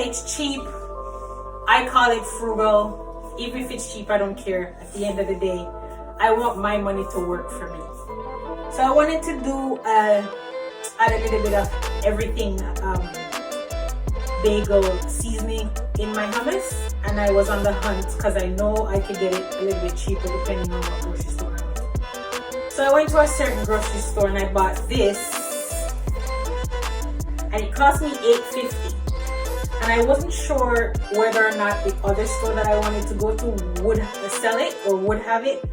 It's cheap. I call it frugal. Even if it's cheap, I don't care. At the end of the day, I want my money to work for me. So I wanted to do add a little bit of everything bagel seasoning in my hummus, and I was on the hunt because I know I could get it a little bit cheaper depending on what grocery store I went. So I went to a certain grocery store and I bought this, and it cost me $8.50. And I wasn't sure whether or not the other store that I wanted to go to would sell it or would have it.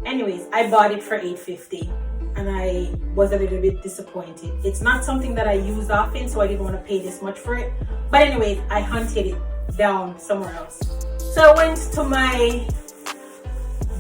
Anyways, I bought it for $8.50 and I was a little bit disappointed. It's not something that I use often, so I didn't want to pay this much for it. But anyways, I hunted it down somewhere else. So I went to my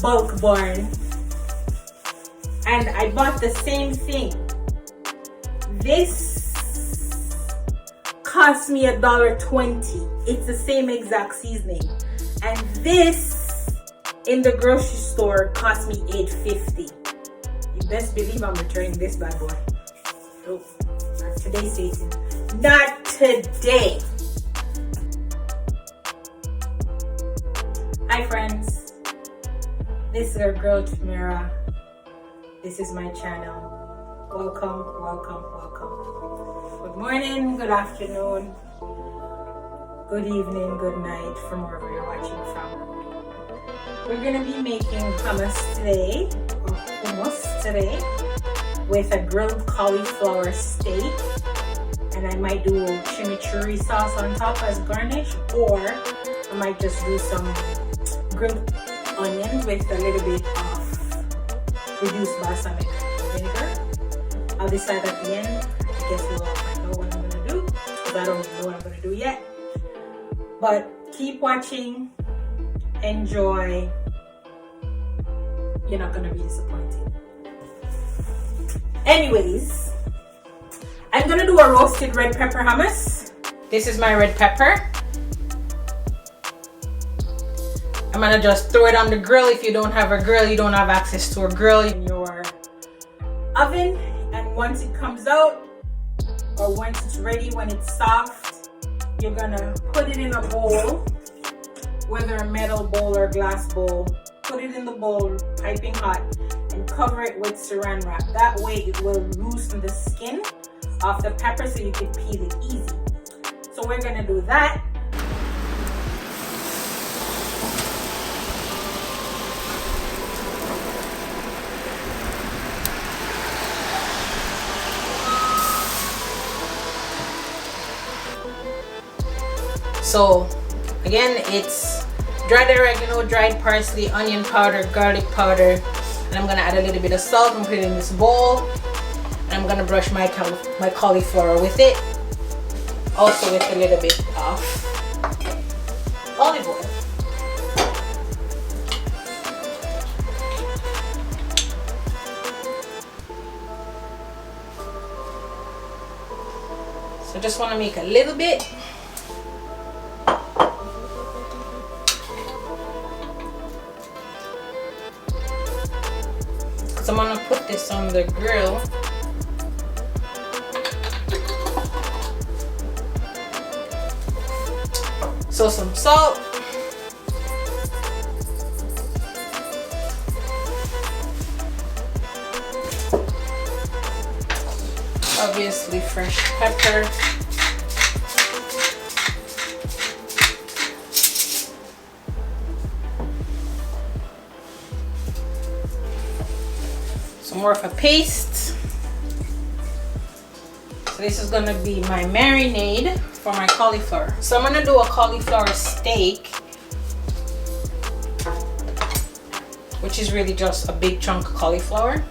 bulk barn and I bought the same thing. This cost me $1.20. It's the same exact seasoning. And this in the grocery store cost me $8.50. You best believe I'm returning this bad boy. Oh, not today, Satan. Not today. Hi friends. This is your girl Tamara. This is my channel. Welcome, welcome, welcome. Good morning, good afternoon, good evening, good night from wherever you're watching from. We're gonna be making hummus today, or hummus today, with a grilled cauliflower steak, and I might do chimichurri sauce on top as garnish, or I might just do some grilled onions with a little bit of reduced balsamic vinegar. I'll decide at the end. I guess you all might know what I'm gonna do, because I don't even know what I'm gonna do yet. But keep watching, enjoy. You're not gonna be disappointed. Anyways, I'm gonna do a roasted red pepper hummus. This is my red pepper. I'm gonna just throw it on the grill. If you don't have a grill, you don't have access to a grill in your oven. And once it comes out, or once it's ready, when it's soft, you're gonna put it in a bowl, whether a metal bowl or glass bowl. Put it in the bowl, piping hot, and cover it with saran wrap. That way it will loosen the skin off the pepper so you can peel it easy. So we're gonna do that. So again, it's dried oregano, dried parsley, onion powder, garlic powder, and I'm gonna add a little bit of salt and put it in this bowl. And I'm gonna brush my cauliflower with it, also with a little bit of olive oil. So just want to make a little bit. So I'm gonna put this on the grill. So some salt. Obviously fresh pepper. More of a paste. So this is gonna be my marinade for my cauliflower. So I'm gonna do a cauliflower steak, which is really just a big chunk of cauliflower.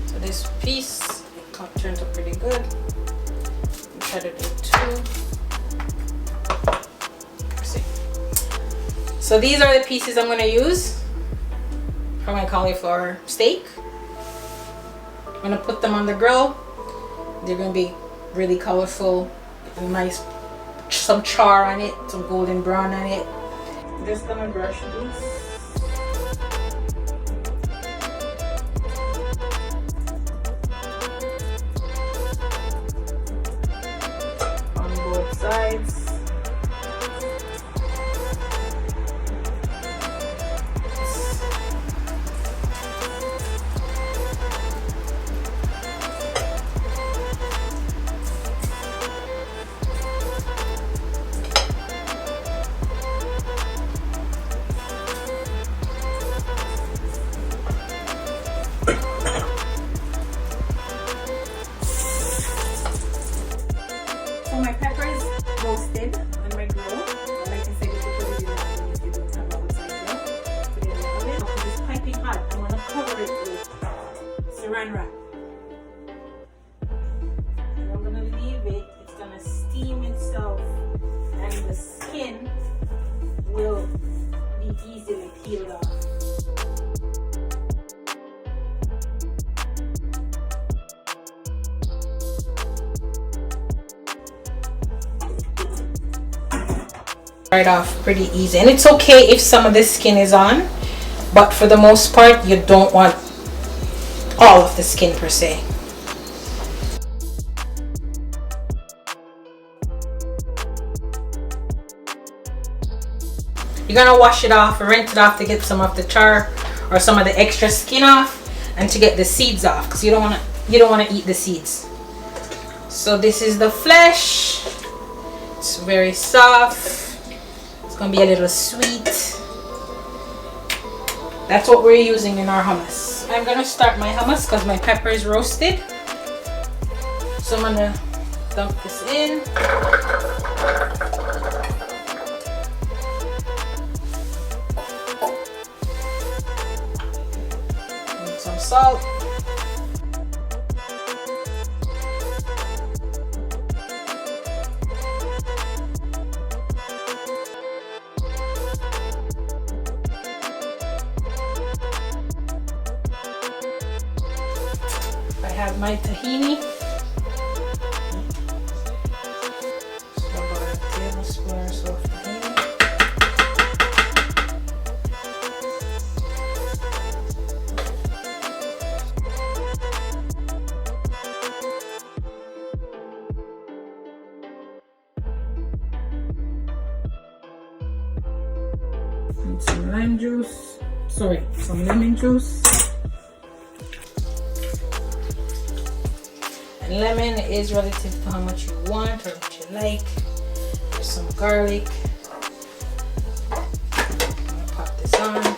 So this piece, it turned out pretty good. Try to do two. See. So these are the pieces I'm going to use for my cauliflower steak. I'm going to put them on the grill. They're going to be really colorful, nice, some char on it, some golden brown on it. I'm just going to brush these. saran wrap. And I'm gonna leave it. It's gonna steam itself, and the skin will be easily peeled off. Right off pretty easy, and it's okay if some of the skin is on, but for the most part you don't want all of the skin per se. You're gonna wash it off or rinse it off to get some of the char or some of the extra skin off, and to get the seeds off, because you don't want to eat the seeds. So this is the flesh. It's very soft. Gonna be a little sweet. That's what we're using in our hummus. I'm gonna start my hummus because my pepper is roasted. So I'm gonna dump this in. And some salt. I have my tahini. So about a tablespoon or so of tahini. And some lime juice. Sorry, some lemon juice. Lemon is relative to how much you want or what you like. There's some garlic. I'm gonna pop this on.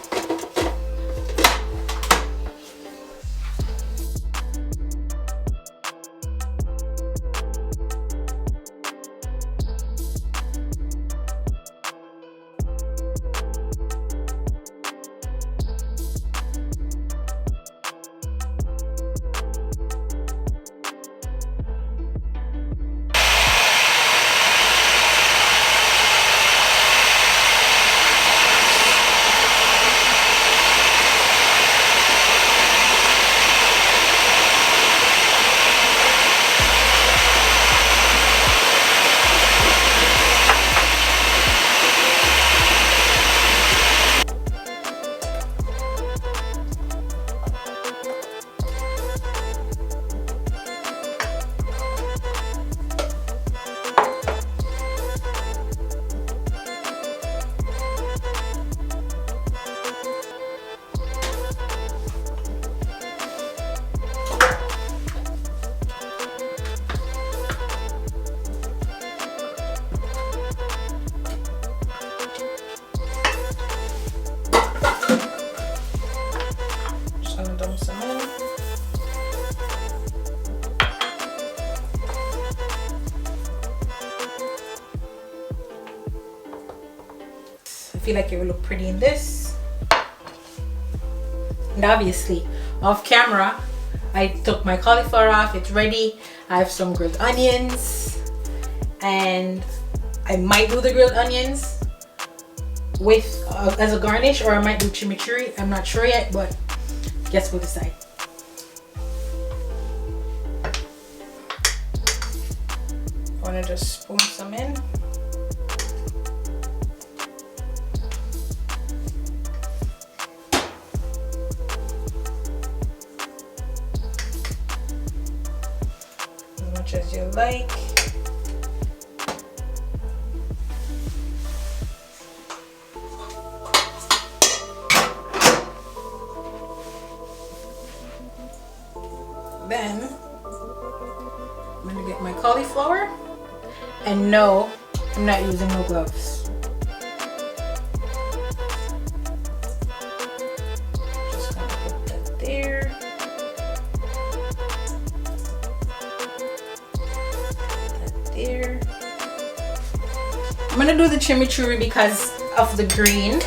I feel like it will look pretty in this. And obviously, off camera, I took my cauliflower off. It's ready. I have some grilled onions, and I might do the grilled onions with as a garnish, or I might do chimichurri. I'm not sure yet, but guess we'll decide. I want to just spoon some in. As you like. Then I'm going to get my cauliflower, and no, I'm not using no gloves. Just going to put that there. There. I'm gonna do the chimichurri because of the green,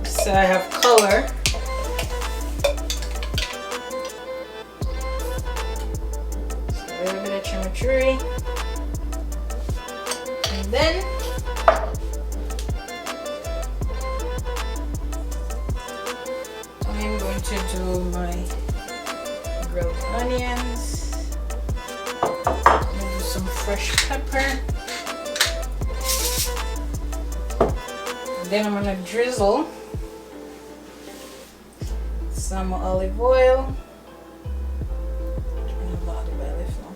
so I have color. chimichurri, and then I'm going to do my grilled onions. I'm going to do some fresh pepper. And then I'm going to drizzle some olive oil. And a lot of olive oil.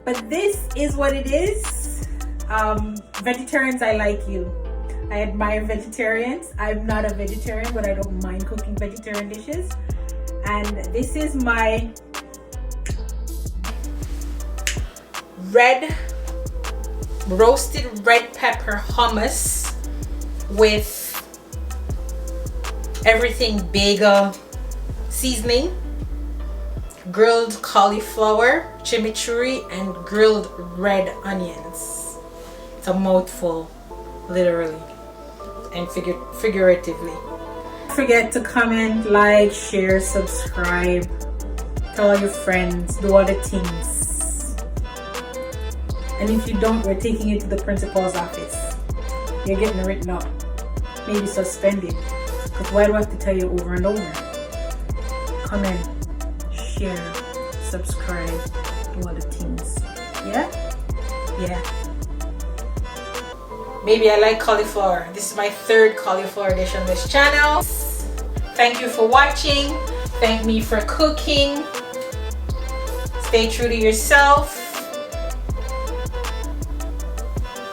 But this is what it is. Vegetarians, I like you. I admire vegetarians. I'm not a vegetarian, but I don't mind cooking vegetarian dishes. And this is my roasted red pepper hummus with everything bagel seasoning, grilled cauliflower, chimichurri, and grilled red onions. It's a mouthful, literally and figuratively. Don't forget to comment, like, share, subscribe, tell all your friends, do all the things. And if you don't, we're taking you to the principal's office. You're getting written up, maybe suspended. Because why do I have to tell you over and over? Comment, share, subscribe, do all the things. Yeah? Yeah. Baby, I like cauliflower. This is my third cauliflower dish on this channel. Thank you for watching. Thank me for cooking. Stay true to yourself.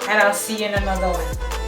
And I'll see you in another one.